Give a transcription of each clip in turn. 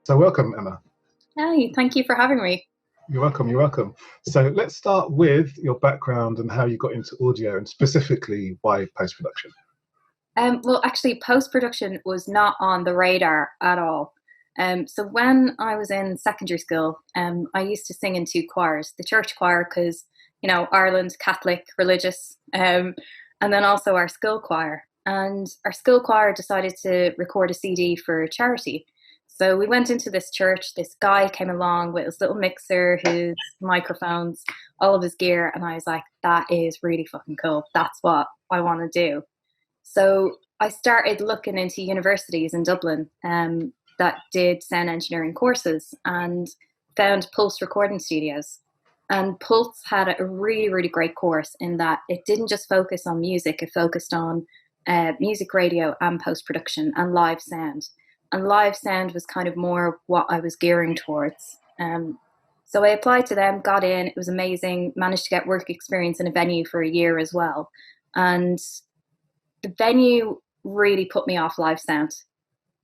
So welcome, Emma. Hey, thank you for having me. You're welcome, you're welcome. So let's start with your background and how you got into audio and specifically why post-production. Well, actually, post-production was not on the radar at all. So when I was in secondary school, I used to sing in two choirs, the church choir, because, Ireland, Catholic, religious, and then also our school choir. And our school choir decided to record a CD for charity. So we went into this church, this guy came along with his little mixer, his microphones, all of his gear, and I was like, that is really fucking cool. That's what I want to do. So I started looking into universities in Dublin that did sound engineering courses and found Pulse recording studios. And Pulse had a really, really great course in that it didn't just focus on music, it focused on music radio and post production and live sound. And live sound was kind of more what I was gearing towards. So I applied to them, got in, it was amazing, managed to get work experience in a venue for a year as well. And the venue really put me off live sound.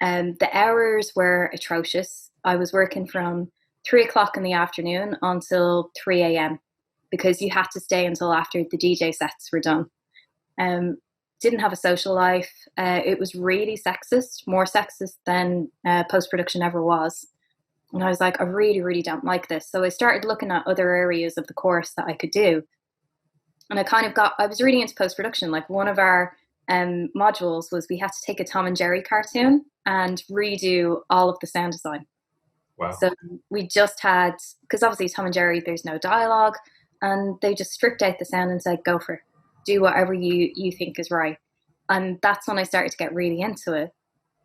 The hours were atrocious. I was working from 3 o'clock in the afternoon until 3 a.m. because you had to stay until after the DJ sets were done. Didn't have a social life. It was really sexist, more sexist than post production ever was. And I was like, I really, really don't like this. So I started looking at other areas of the course that I could do. And I was really into post production. Like one of our modules was we had to take a Tom and Jerry cartoon and redo all of the sound design. Wow. So we just had, because obviously Tom and Jerry, there's no dialogue, and they just stripped out the sound and said, go for it. Do whatever you think is right. And that's when I started to get really into it.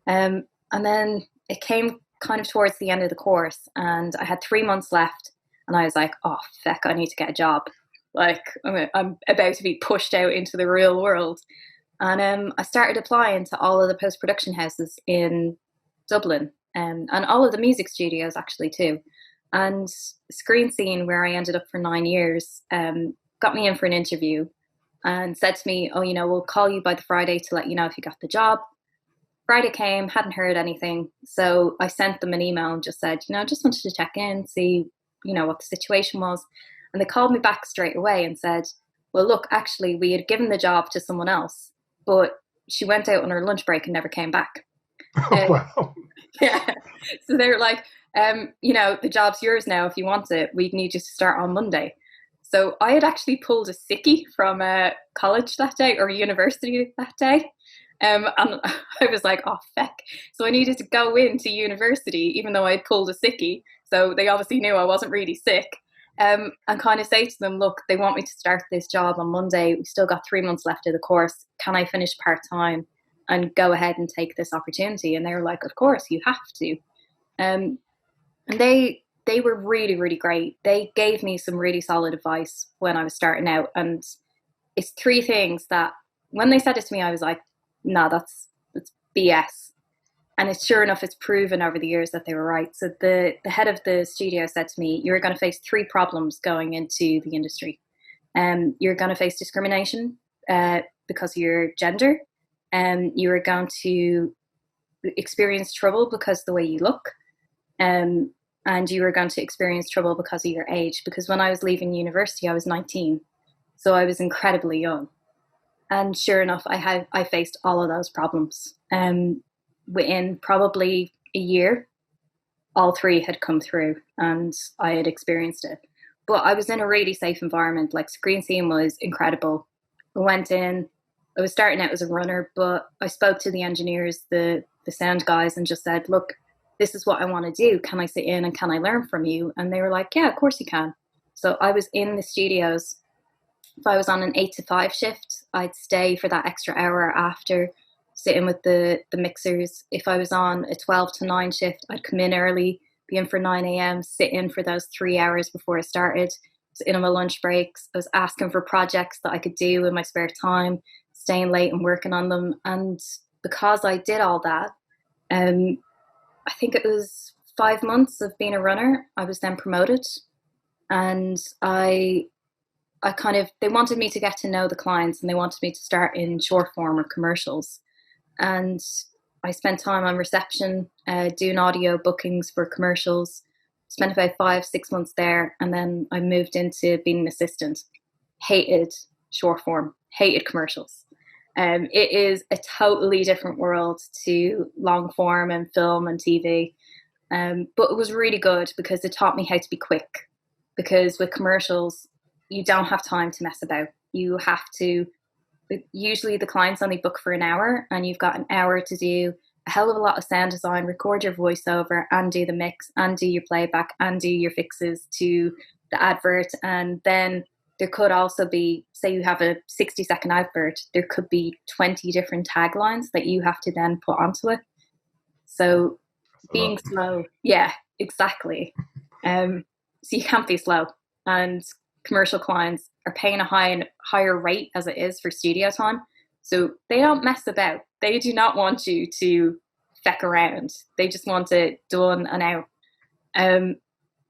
And then it came kind of towards the end of the course, and I had 3 months left, and I was like, oh, feck, I need to get a job. Like, I'm about to be pushed out into the real world. And I started applying to all of the post-production houses in Dublin, and all of the music studios actually too. And Screen Scene, where I ended up for 9 years, got me in for an interview and said to me, oh, we'll call you by the Friday to let you know if you got the job. Friday came, hadn't heard anything. So I sent them an email and just said, just wanted to check in, see, what the situation was. And they called me back straight away and said, well, look, actually, we had given the job to someone else, but she went out on her lunch break and never came back. Oh, wow. Yeah. So they were like, the job's yours now. If you want it, we need you to start on Monday. So I had actually pulled a sickie from college that day or university that day. And I was like, oh, feck. So I needed to go into university, even though I had pulled a sickie. So they obviously knew I wasn't really sick. And kind of say to them, look, they want me to start this job on Monday. We've still got 3 months left of the course. Can I finish part-time and go ahead and take this opportunity? And they were like, of course, you have to. And they were really, really great. They gave me some really solid advice when I was starting out. And it's three things that when they said it to me, I was like, no, that's BS. And it's sure enough, it's proven over the years that they were right. So the head of the studio said to me, you're going to face three problems going into the industry. You're going to face discrimination because of your gender. You are going to experience trouble because of the way you look. And you are going to experience trouble because of your age. Because when I was leaving university, I was 19. So I was incredibly young. And sure enough, I faced all of those problems. Within probably a year, all three had come through and I had experienced it. But I was in a really safe environment. Like Screen Scene was incredible. I went in, I was starting out as a runner, but I spoke to the engineers, the sound guys, and just said, look, this is what I want to do. Can I sit in and can I learn from you? And they were like, yeah, of course you can. So I was in the studios. If I was on an 8 to 5 shift, I'd stay for that extra hour after, sit in with the mixers. If I was on a 12 to 9 shift, I'd come in early, be in for 9 a.m., sit in for those 3 hours before I started. I was in on my lunch breaks. I was asking for projects that I could do in my spare time, staying late and working on them. And because I did all that, I think it was 5 months of being a runner, I was then promoted. And they wanted me to get to know the clients and they wanted me to start in short form or commercials. And I spent time on reception, doing audio bookings for commercials. Spent about 5-6 months there, and then I moved into being an assistant. Hated short form, hated commercials. It is a totally different world to long form and film and TV. But it was really good because it taught me how to be quick. Because with commercials, you don't have time to mess about. You have to, usually the clients only book for an hour, and you've got an hour to do a hell of a lot of sound design, record your voiceover, and do the mix, and do your playback, and do your fixes to the advert. And then there could also be, say you have a 60-second advert, there could be 20 different taglines that you have to then put onto it. So being slow, yeah, exactly. So you can't be slow. And commercial clients are paying a higher rate as it is for studio time. So they don't mess about. They do not want you to feck around. They just want it done and out. And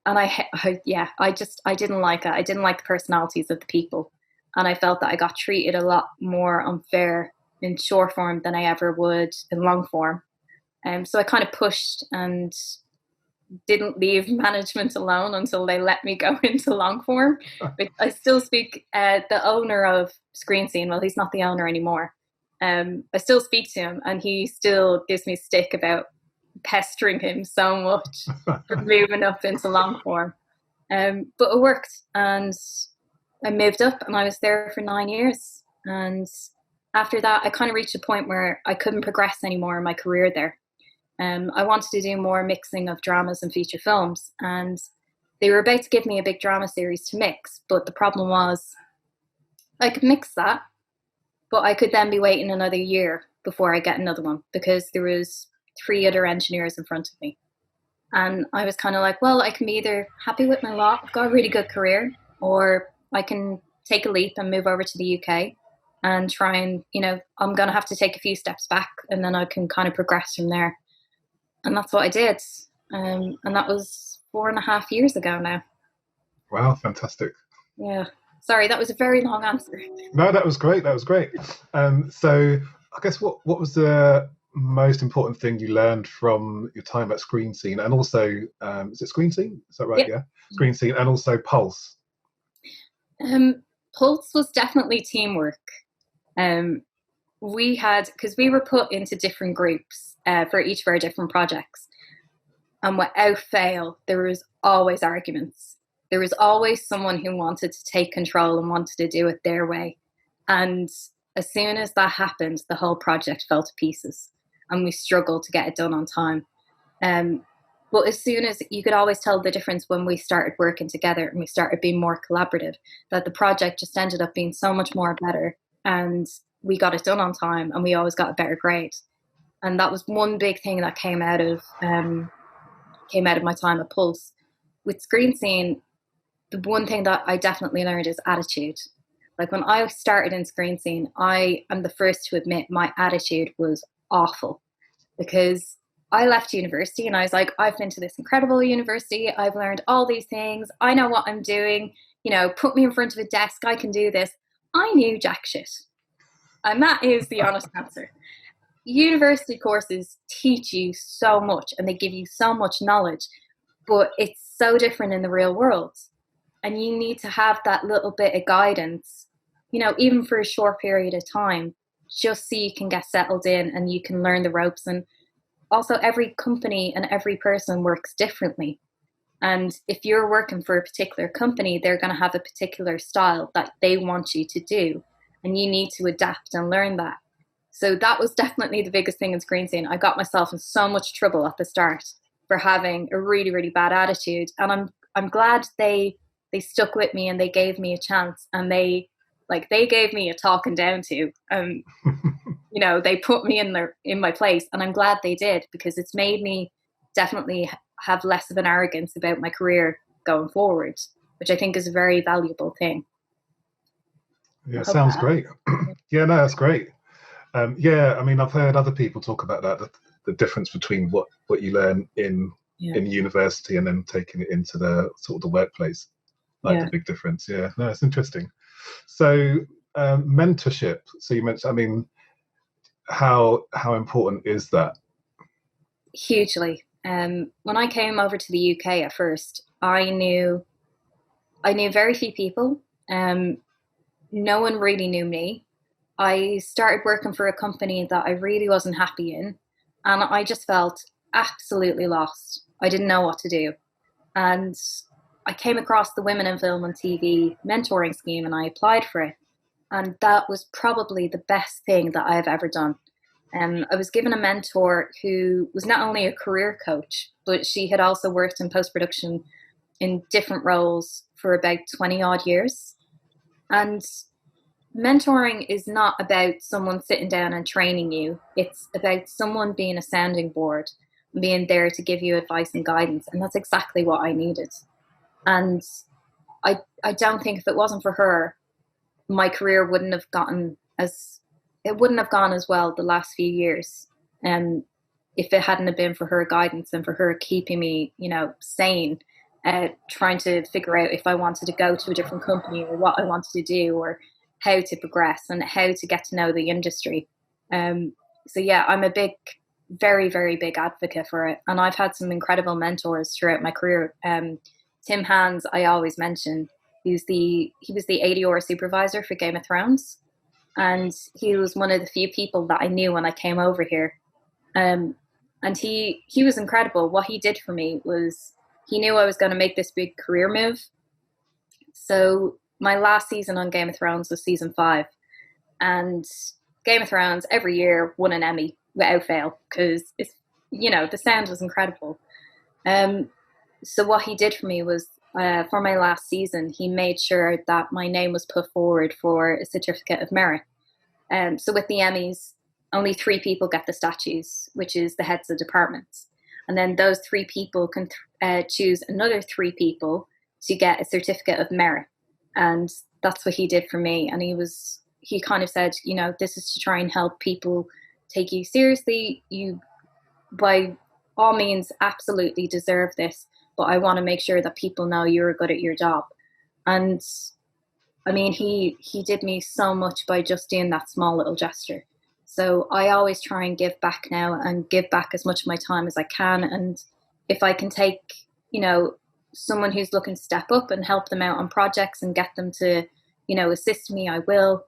I didn't like it. I didn't like the personalities of the people. And I felt that I got treated a lot more unfair in short form than I ever would in long form. So I kind of pushed and didn't leave management alone until they let me go into long form. But I still speak, the owner of Screen Scene, well, he's not the owner anymore. I still speak to him, and he still gives me stick about pestering him so much for moving up into long form. But it worked, and I moved up, and I was there for 9 years. And after that, I kind of reached a point where I couldn't progress anymore in my career there. I wanted to do more mixing of dramas and feature films, and they were about to give me a big drama series to mix, but the problem was I could mix that, but I could then be waiting another year before I get another one because there was 3 other engineers in front of me. And I was kind of like, well, I can be either happy with my lot, I've got a really good career, or I can take a leap and move over to the UK and try and, I'm going to have to take a few steps back, and then I can kind of progress from there. And that's what I did. And that was 4.5 years ago now. Wow, fantastic. Yeah. Sorry, that was a very long answer. No, that was great. That was great. So I guess what was the most important thing you learned from your time at Screen Scene, and also, is it Screen Scene? Is that right? Yeah. Screen Scene, and also Pulse. Pulse was definitely teamwork. Because we were put into different groups for each of our different projects. And without fail, there was always arguments. There was always someone who wanted to take control and wanted to do it their way. And as soon as that happened, the whole project fell to pieces, and we struggled to get it done on time. But as soon as you could always tell the difference when we started working together and we started being more collaborative, that the project just ended up being so much more better, and we got it done on time, and we always got a better grade. And that was one big thing that came out of my time at Pulse. With Screen Scene, the one thing that I definitely learned is attitude. Like when I started in Screen Scene, I am the first to admit my attitude was awful, because I left university and I was like, I've been to this incredible university, I've learned all these things, I know what I'm doing, put me in front of a desk, I can do this. I knew jack shit. And that is the honest answer. University courses teach you so much and they give you so much knowledge, but it's so different in the real world. And you need to have that little bit of guidance, even for a short period of time, just so you can get settled in and you can learn the ropes. And also every company and every person works differently. And if you're working for a particular company, they're going to have a particular style that they want you to do. And you need to adapt and learn that. So that was definitely the biggest thing in Screen Scene. I got myself in so much trouble at the start for having a really, really bad attitude. And I'm glad they stuck with me and they gave me a chance, and they gave me a talking down to. They put me in my place, and I'm glad they did, because it's made me definitely have less of an arrogance about my career going forward, which I think is a very valuable thing. Yeah, sounds great. Yeah, no, that's great. I've heard other people talk about that, the difference between what you learn in university and then taking it into the sort of the workplace, the big difference. Yeah, no, it's interesting. So mentorship. So you mentioned, how important is that Hugely. When I came over to the UK at first, I knew very few people. No one really knew me. I started working for a company that I really wasn't happy in, and I just felt absolutely lost. I didn't know what to do. And I came across the Women in Film and TV mentoring scheme and I applied for it. And that was probably the best thing that I've ever done. I was given a mentor who was not only a career coach, but she had also worked in post production in different roles for about 20 odd years. And mentoring is not about someone sitting down and training you, it's about someone being a sounding board, being there to give you advice and guidance. And that's exactly what I needed. And I don't think if it wasn't for her, my career wouldn't have gone as well the last few years. If it hadn't have been for her guidance and for her keeping me, sane, trying to figure out if I wanted to go to a different company or what I wanted to do or how to progress and how to get to know the industry. So yeah, I'm a very, very big advocate for it. And I've had some incredible mentors throughout my career. Tim Hans, I always mention, he was the ADR supervisor for Game of Thrones. And he was one of the few people that I knew when I came over here. And he was incredible. What he did for me was he knew I was going to make this big career move. So my last season on Game of Thrones was season 5. And Game of Thrones every year won an Emmy without fail because it's, the sound was incredible. So what he did for me was, for my last season, he made sure that my name was put forward for a certificate of merit. So with the Emmys, only 3 people get the statues, which is the heads of departments. And then those 3 people can choose another 3 people to get a certificate of merit. And that's what he did for me. And he kind of said, this is to try and help people take you seriously. You, by all means, absolutely deserve this. But I want to make sure that people know you're good at your job. And I mean, he did me so much by just doing that small little gesture. So I always try and give back now and give back as much of my time as I can. And if I can take, someone who's looking to step up and help them out on projects and get them to, assist me, I will.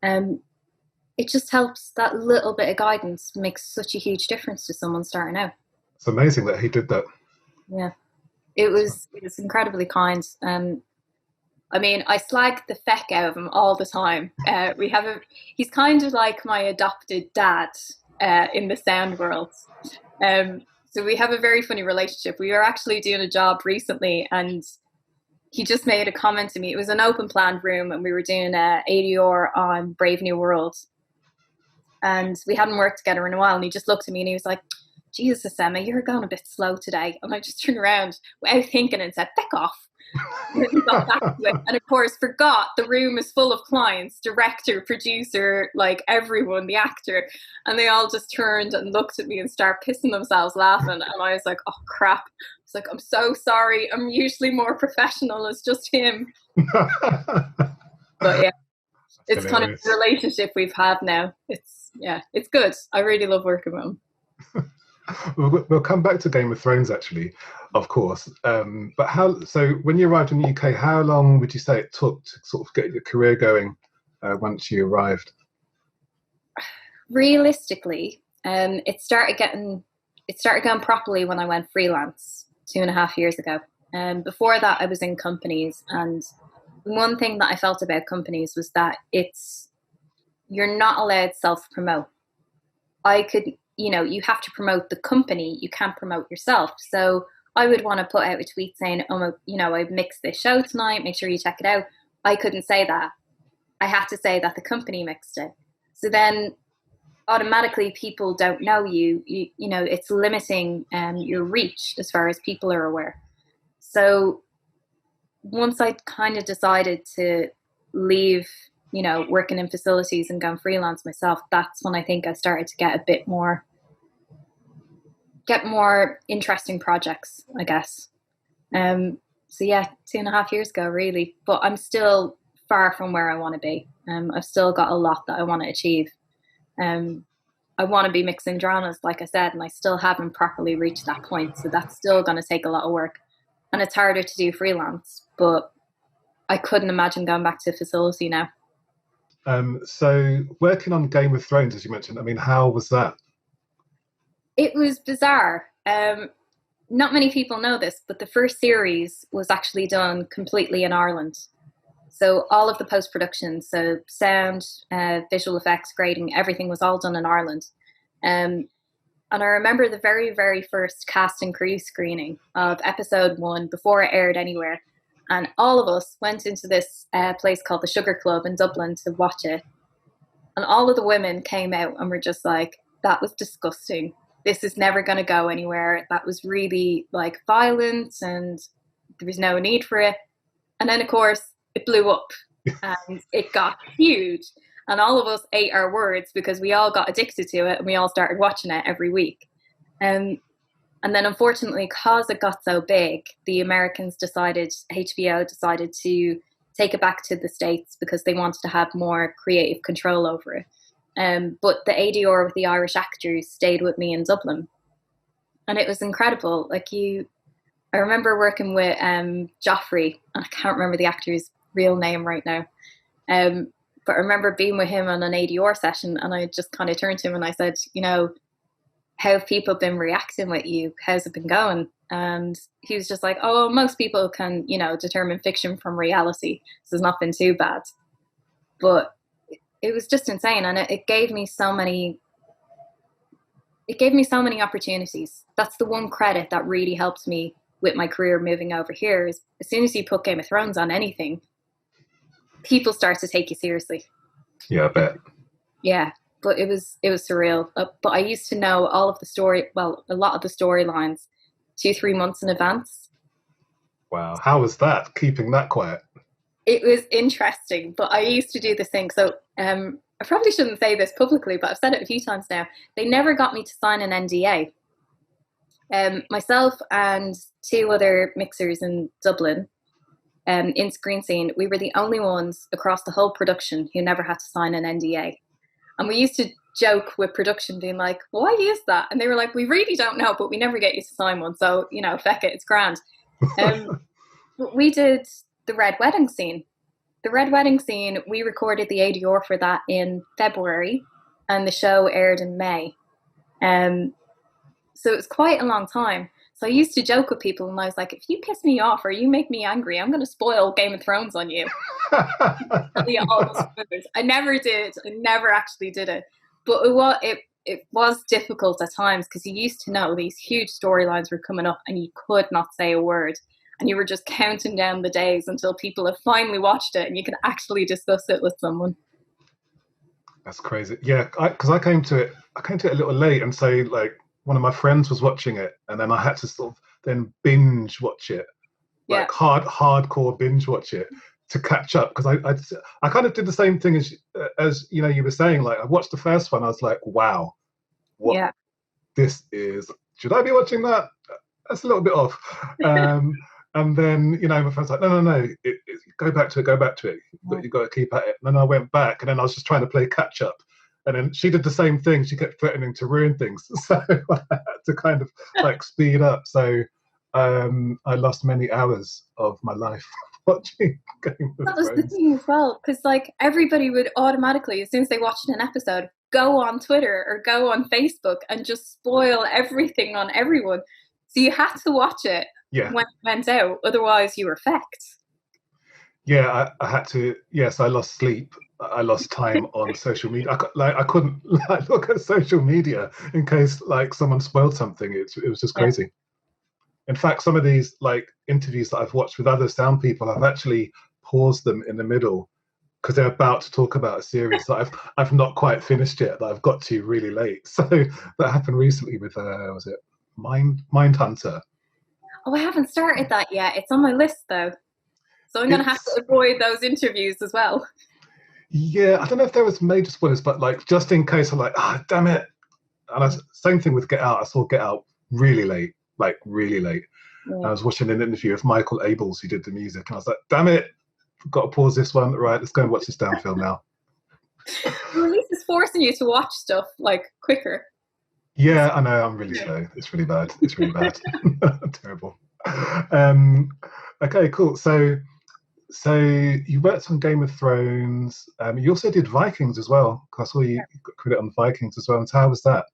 It just helps. That little bit of guidance makes such a huge difference to someone starting out. It's amazing that he did that. Yeah. It was incredibly kind. I mean, I slag the feck out of him all the time. He's kind of like my adopted dad in the sound world. So we have a very funny relationship. We were actually doing a job recently and he just made a comment to me. It was an open planned room and we were doing ADR on Brave New World. And we hadn't worked together in a while and he just looked at me and he was like, Jesus, Emma, you're going a bit slow today. And I just turned around without thinking and said, "Back off." And he got back to it. And of course, forgot the room is full of clients, director, producer, like everyone, the actor. And they all just turned and looked at me and started pissing themselves laughing. And I was like, oh, crap. It's like, I'm so sorry. I'm usually more professional. It's just him. But yeah, it's kind of the relationship we've had now. It's good. I really love working with him. We'll come back to Game of Thrones, actually, of course. But so when you arrived in the UK, how long would you say it took to sort of get your career going once you arrived? Realistically, it started going properly when I went freelance 2.5 years ago. Before that, I was in companies, and one thing that I felt about companies was that you're not allowed self-promote. You have to promote the company, you can't promote yourself. So I would want to put out a tweet saying, I mixed this show tonight, make sure you check it out. I couldn't say that. I had to say that the company mixed it. So then automatically people don't know you. It's limiting your reach as far as people are aware. So once I kind of decided to leave working in facilities and going freelance myself, that's when I think I started to get more interesting projects, I guess. So yeah, 2.5 years ago, really. But I'm still far from where I want to be. I've still got a lot that I want to achieve. I want to be mixing dramas, like I said, and I still haven't properly reached that point. So that's still going to take a lot of work, and it's harder to do freelance. But I couldn't imagine going back to facility now. So working on Game of Thrones, as you mentioned, I mean, how was that? It was bizarre. Not many people know this, but the first series was actually done completely in Ireland. So all of the post-production, so sound, visual effects, grading, everything was all done in Ireland. And I remember the very, very first cast and crew screening of episode 1 before it aired anywhere. And all of us went into this place called the Sugar Club in Dublin to watch it. And all of the women came out and were just like, that was disgusting. This is never going to go anywhere. That was really like violent and there was no need for it. And then, of course, it blew up and it got huge. And all of us ate our words because we all got addicted to it and we all started watching it every week. And then, unfortunately, because it got so big, the Americans HBO decided to take it back to the States because they wanted to have more creative control over it. But the ADR with the Irish actors stayed with me in Dublin. And it was incredible. I remember working with Joffrey, and I can't remember the actor's real name right now. But I remember being with him on an ADR session, and I just kind of turned to him and I said, how have people been reacting with you? How's it been going? And he was just like, oh, most people can, determine fiction from reality. So it's not been too bad. But it was just insane. And it gave me so many opportunities. That's the one credit that really helped me with my career moving over here is as soon as you put Game of Thrones on anything, people start to take you seriously. Yeah, I bet. Yeah. But it was surreal. But I used to know a lot of the storylines 2-3 months in advance. Wow. How was that, keeping that quiet? It was interesting, but I used to do this thing. So I probably shouldn't say this publicly, but I've said it a few times now. They never got me to sign an NDA. Myself and 2 other mixers in Dublin, in Screen Scene, we were the only ones across the whole production who never had to sign an NDA. And we used to joke with production being like, why is that? And they were like, we really don't know, but we never get you to sign one. So, feck it, it's grand. But we did the Red Wedding scene. The Red Wedding scene, we recorded the ADR for that in February and the show aired in May. So it was quite a long time. So I used to joke with people and I was like, if you piss me off or you make me angry, I'm going to spoil Game of Thrones on you. I never did. I never actually did it. But it was difficult at times because you used to know these huge storylines were coming up and you could not say a word. And you were just counting down the days until people have finally watched it and you can actually discuss it with someone. That's crazy. Yeah, because I came to it a little late, and so one of my friends was watching it, and then I had to sort of then binge watch it, hardcore binge watch it to catch up. Because I kind of did the same thing as you were saying. Like I watched the first one, I was like, wow, what this is. Should I be watching that? That's a little bit off. And then my friend's like, no, go back to it. But you got to keep at it. And then I went back, and then I was just trying to play catch up. And then she did the same thing. She kept threatening to ruin things. So I had to kind of speed up. So I lost many hours of my life watching Game of Thrones. That was the thing as well. Because everybody would automatically, as soon as they watched an episode, go on Twitter or go on Facebook and just spoil everything on everyone. So you had to watch it when it went out. Otherwise you were fecked. Yeah, I had to. Yes, I lost sleep. I lost time on social media. I couldn't look at social media in case someone spoiled something. It was just crazy. In fact, some of these interviews that I've watched with other sound people, I've actually paused them in the middle because they're about to talk about a series that I've not quite finished yet, that I've got to really late. So that happened recently with was it Mindhunter? Oh, I haven't started that yet. It's on my list though. So I'm going to have to avoid those interviews as well. Yeah, I don't know if there was major spoilers, but just in case, I'm like, damn it. And same thing with Get Out. I saw Get Out really late, really late. Yeah. I was watching an interview of Michael Abels, who did the music, and I was like, damn it, got to pause this one. Right, let's go and watch this damn film now. Well, at least it's forcing you to watch stuff like quicker. Yeah, I know. I'm really slow. It's really bad. It's really bad. Terrible. Okay, cool. So you worked on Game of Thrones. You also did Vikings as well. 'Cause I saw you got credit on Vikings as well. And so how was that?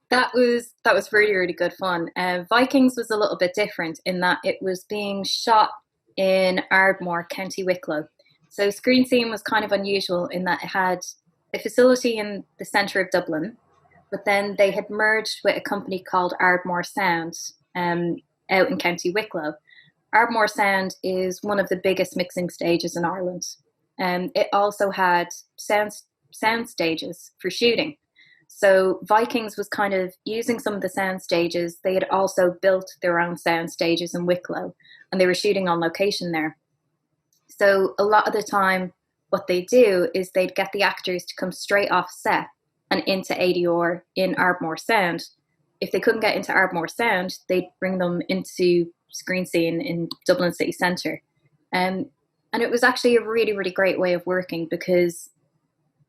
That was really, really good fun. Vikings was a little bit different in that it was being shot in Ardmore, County Wicklow. So Screen Scene was kind of unusual in that it had a facility in the centre of Dublin, but then they had merged with a company called Ardmore Sound out in County Wicklow. Ardmore Sound is one of the biggest mixing stages in Ireland. It also had sound stages for shooting. So Vikings was kind of using some of the sound stages. They had also built their own sound stages in Wicklow, and they were shooting on location there. So a lot of the time, what they do is they'd get the actors to come straight off set and into ADR in Ardmore Sound. If they couldn't get into Ardmore Sound, they'd bring them into Screen Scene in Dublin city centre. And it was actually a really, really great way of working because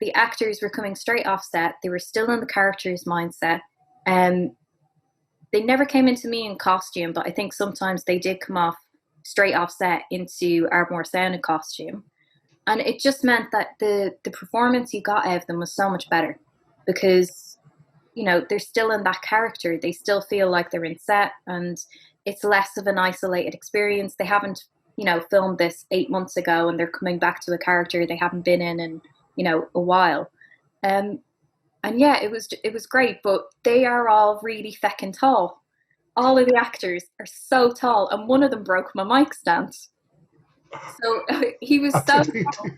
the actors were coming straight off set. They were still in the character's mindset. They never came into me in costume, but I think sometimes they did come off straight off set into Ardmore Sound in costume. And it just meant that the performance you got out of them was so much better because, you know, they're still in that character. They still feel like they're in set, and it's less of an isolated experience. They haven't, you know, filmed this 8 months ago and they're coming back to a character they haven't been in, you know, a while. And yeah, it was great, but they are all really feckin' tall. All of the actors are so tall, and one of them broke my mic stand. So he was so tall.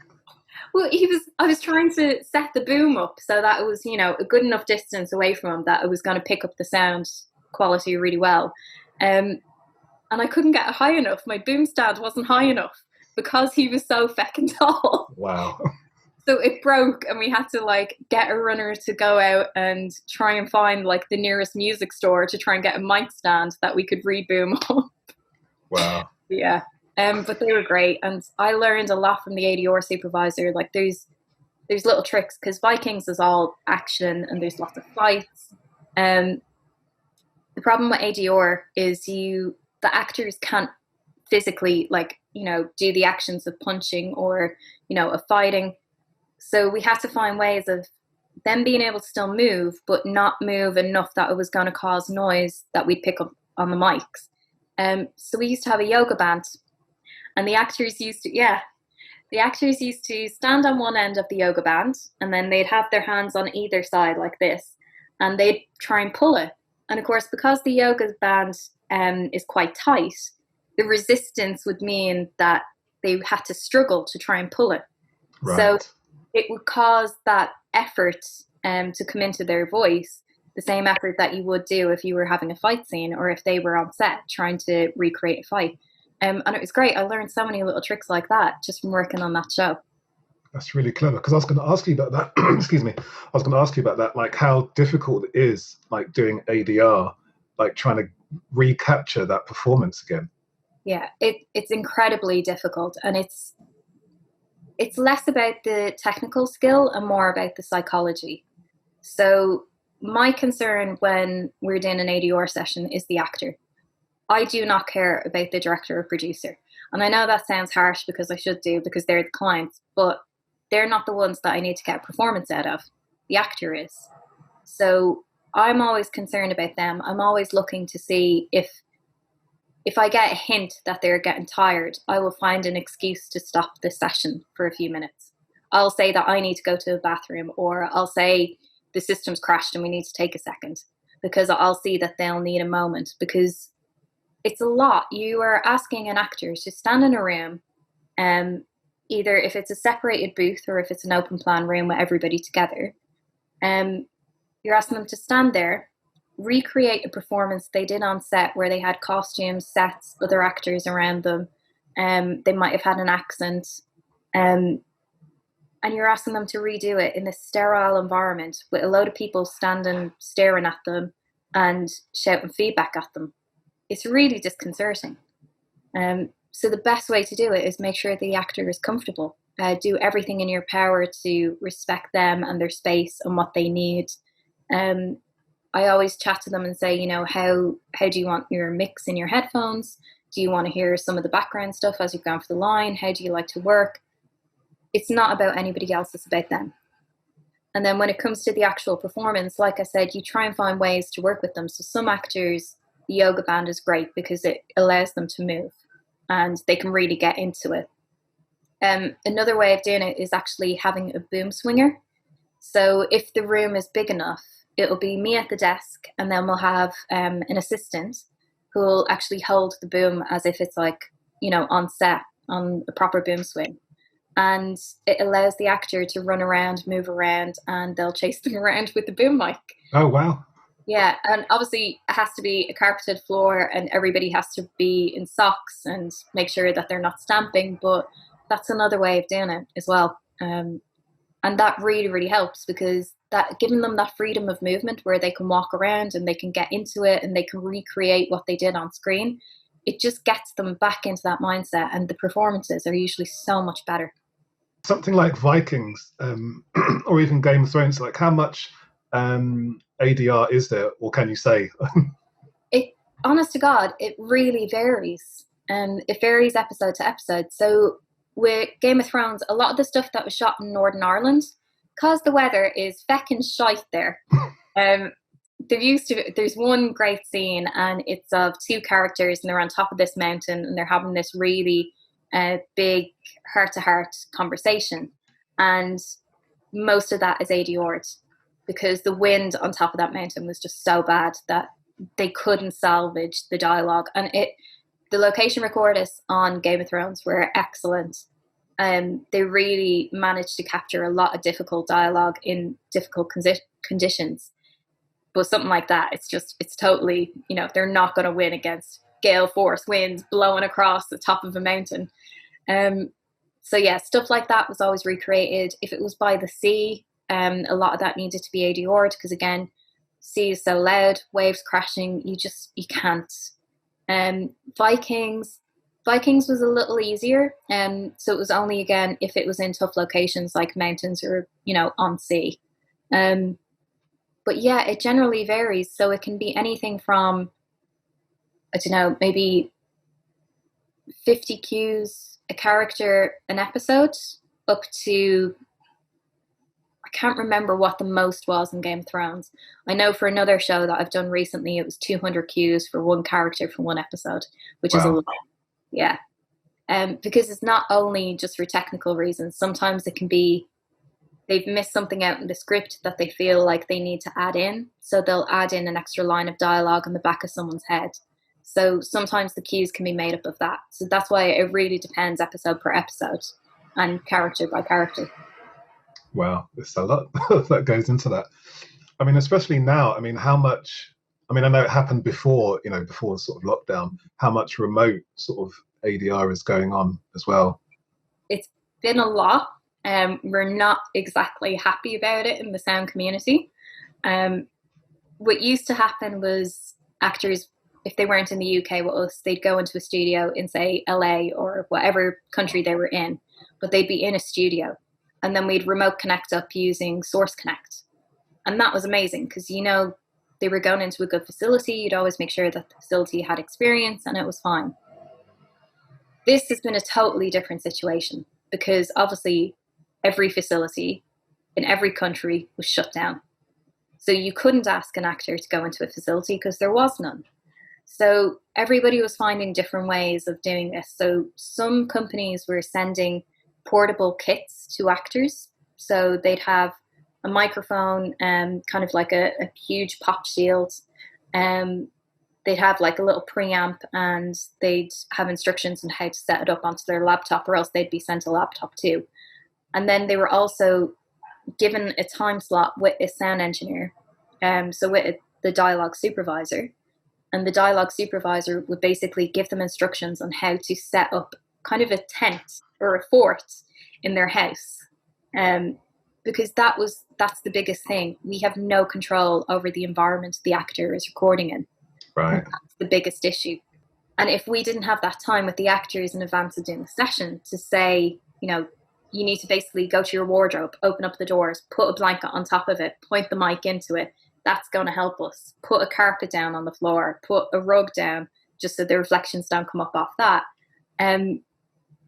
Well, I was trying to set the boom up so that it was, you know, a good enough distance away from him that it was going to pick up the sound quality really well. And I couldn't get it high enough. My boom stand wasn't high enough because he was so feckin' tall. Wow. So it broke, and we had to like get a runner to go out and try and find like the nearest music store to try and get a mic stand that we could re-boom on. Wow. Yeah. But they were great, and I learned a lot from the ADR supervisor. Like there's little tricks because Vikings is all action and there's lots of fights. The problem with ADR is the actors can't physically, like, you know, do the actions of punching or, you know, of fighting. So we had to find ways of them being able to still move, but not move enough that it was going to cause noise that we'd pick up on the mics. So we used to have a yoga band, and the actors used to stand on one end of the yoga band, and then they'd have their hands on either side like this, and they'd try and pull it. And of course, because the yoga band is quite tight, the resistance would mean that they had to struggle to try and pull it. Right. So it would cause that effort to come into their voice, the same effort that you would do if you were having a fight scene or if they were on set trying to recreate a fight. And it was great. I learned so many little tricks like that just from working on that show. That's really clever, because I was going to ask you about that. Excuse me. I was going to ask you about that, like how difficult it is, like doing ADR, like trying to recapture that performance again. Yeah, it's incredibly difficult, and it's less about the technical skill and more about the psychology. So my concern when we're doing an ADR session is the actor. I do not care about the director or producer. And I know that sounds harsh because I should do, because they're the clients, but they're not the ones that I need to get a performance out of. The actor is. So I'm always concerned about them. I'm always looking to see if I get a hint that they're getting tired, I will find an excuse to stop the session for a few minutes. I'll say that I need to go to the bathroom, or I'll say the system's crashed and we need to take a second, because I'll see that they'll need a moment, because it's a lot. You are asking an actor to stand in a room, either if it's a separated booth or if it's an open plan room with everybody together. You're asking them to stand there, recreate a performance they did on set where they had costumes, sets, other actors around them. They might have had an accent. And you're asking them to redo it in this sterile environment with a load of people standing, staring at them and shouting feedback at them. It's really disconcerting. So the best way to do it is make sure the actor is comfortable. do everything in your power to respect them and their space and what they need. I always chat to them and say, you know, how do you want your mix in your headphones? Do you want to hear some of the background stuff as you've gone for the line? How do you like to work? It's not about anybody else, it's about them. And then when it comes to the actual performance, like I said, you try and find ways to work with them. So some actors, the yoga band is great because it allows them to move and they can really get into it. Another way of doing it is actually having a boom swinger. So if the room is big enough, it'll be me at the desk, and then we'll have an assistant who will actually hold the boom as if it's like, you know, on set, on a proper boom swing. And it allows the actor to run around, move around, and they'll chase them around with the boom mic. Oh, wow. Yeah, and obviously it has to be a carpeted floor and everybody has to be in socks and make sure that they're not stamping, but that's another way of doing it as well. And that really, really helps because that giving them that freedom of movement where they can walk around and they can get into it and they can recreate what they did on screen, it just gets them back into that mindset, and the performances are usually so much better. Something like Vikings or even Game of Thrones, like how much ADR is there, or can you say? Honest to God, it really varies. It varies episode to episode. So with Game of Thrones, a lot of the stuff that was shot in Northern Ireland, because the weather is feckin' shite there. There's one great scene, and it's of two characters, and they're on top of this mountain, and they're having this really big heart-to-heart conversation. And most of that is ADR'd because the wind on top of that mountain was just so bad that they couldn't salvage the dialogue. And the location recordists on Game of Thrones were excellent. They really managed to capture a lot of difficult dialogue in difficult conditions. But something like that, it's totally, you know, they're not going to win against gale force winds blowing across the top of a mountain. So yeah, stuff like that was always recreated. If it was by the sea, a lot of that needed to be ADR'd because again, sea is so loud, waves crashing, you can't. Vikings was a little easier, so it was only again if it was in tough locations like mountains or, you know, on sea. But yeah, it generally varies. So it can be anything from, I don't know, maybe 50 cues a character an episode up to, I can't remember what the most was in Game of Thrones. I know for another show that I've done recently, it was 200 cues for one character for one episode, which is a lot. Yeah. Because it's not only just for technical reasons. Sometimes it can be they've missed something out in the script that they feel like they need to add in. So they'll add in an extra line of dialogue in the back of someone's head. So sometimes the cues can be made up of that. So that's why it really depends episode per episode and character by character. Wow, it's a lot that goes into that. I mean, especially now, I mean, how much, I mean, I know it happened before, you know, before sort of lockdown, how much remote sort of ADR is going on as well? It's been a lot. We're not exactly happy about it in the sound community. What used to happen was actors, if they weren't in the UK with us, they'd go into a studio in, say, LA or whatever country they were in, but they'd be in a studio. And then we'd remote connect up using Source Connect. And that was amazing because, you know, they were going into a good facility. You'd always make sure that the facility had experience and it was fine. This has been a totally different situation because obviously every facility in every country was shut down. So you couldn't ask an actor to go into a facility because there was none. So everybody was finding different ways of doing this. So some companies were sending portable kits to actors. So they'd have a microphone and kind of like a huge pop shield. They'd have like a little preamp and they'd have instructions on how to set it up onto their laptop, or else they'd be sent a laptop too. And then they were also given a time slot with a sound engineer, so with the dialogue supervisor. And the dialogue supervisor would basically give them instructions on how to set up kind of a tent or a fort in their house. Because that's the biggest thing. We have no control over the environment the actor is recording in. Right. And that's the biggest issue. And if we didn't have that time with the actors in advance of doing the session to say, you know, you need to basically go to your wardrobe, open up the doors, put a blanket on top of it, point the mic into it. That's going to help us. Put a carpet down on the floor, put a rug down, just so the reflections don't come up off that.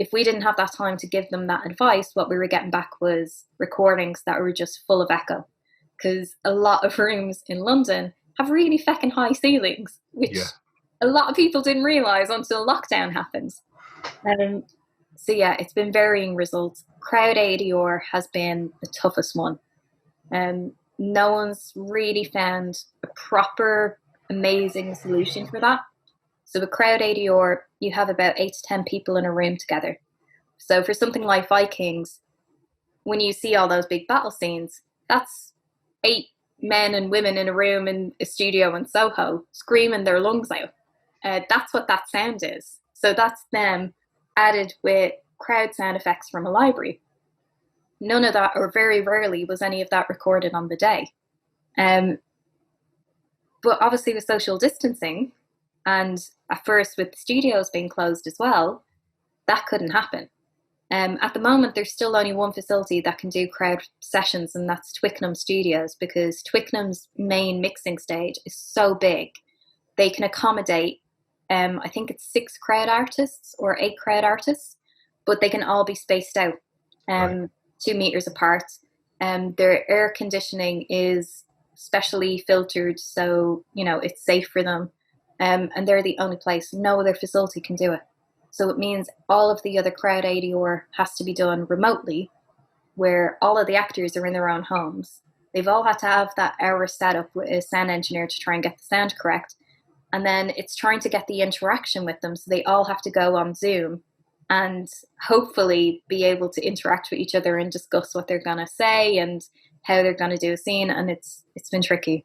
If we didn't have that time to give them that advice, what we were getting back was recordings that were just full of echo. Because a lot of rooms in London have really feckin' high ceilings, which a lot of people didn't realise until lockdown happened. So yeah, it's been varying results. Crowd ADR has been the toughest one. No one's really found a proper, amazing solution for that. So with crowd ADR, you have about 8 to 10 people in a room together. So for something like Vikings, when you see all those big battle scenes, that's 8 men and women in a room in a studio in Soho screaming their lungs out. That's what that sound is. So that's them added with crowd sound effects from a library. None of that, or very rarely, was any of that recorded on the day. But obviously with social distancing, and at first with the studios being closed as well, that couldn't happen. At the moment, there's still only one facility that can do crowd sessions, and that's Twickenham Studios, because Twickenham's main mixing stage is so big. They can accommodate, I think it's 6 crowd artists or 8 crowd artists, but they can all be spaced out 2 meters apart. Their air conditioning is specially filtered, so, you know, it's safe for them. And they're the only place. No other facility can do it. So it means all of the other crowd ADR has to be done remotely, where all of the actors are in their own homes. They've all had to have that hour set up with a sound engineer to try and get the sound correct. And then it's trying to get the interaction with them. So they all have to go on Zoom and hopefully be able to interact with each other and discuss what they're going to say and how they're going to do a scene. And it's been tricky.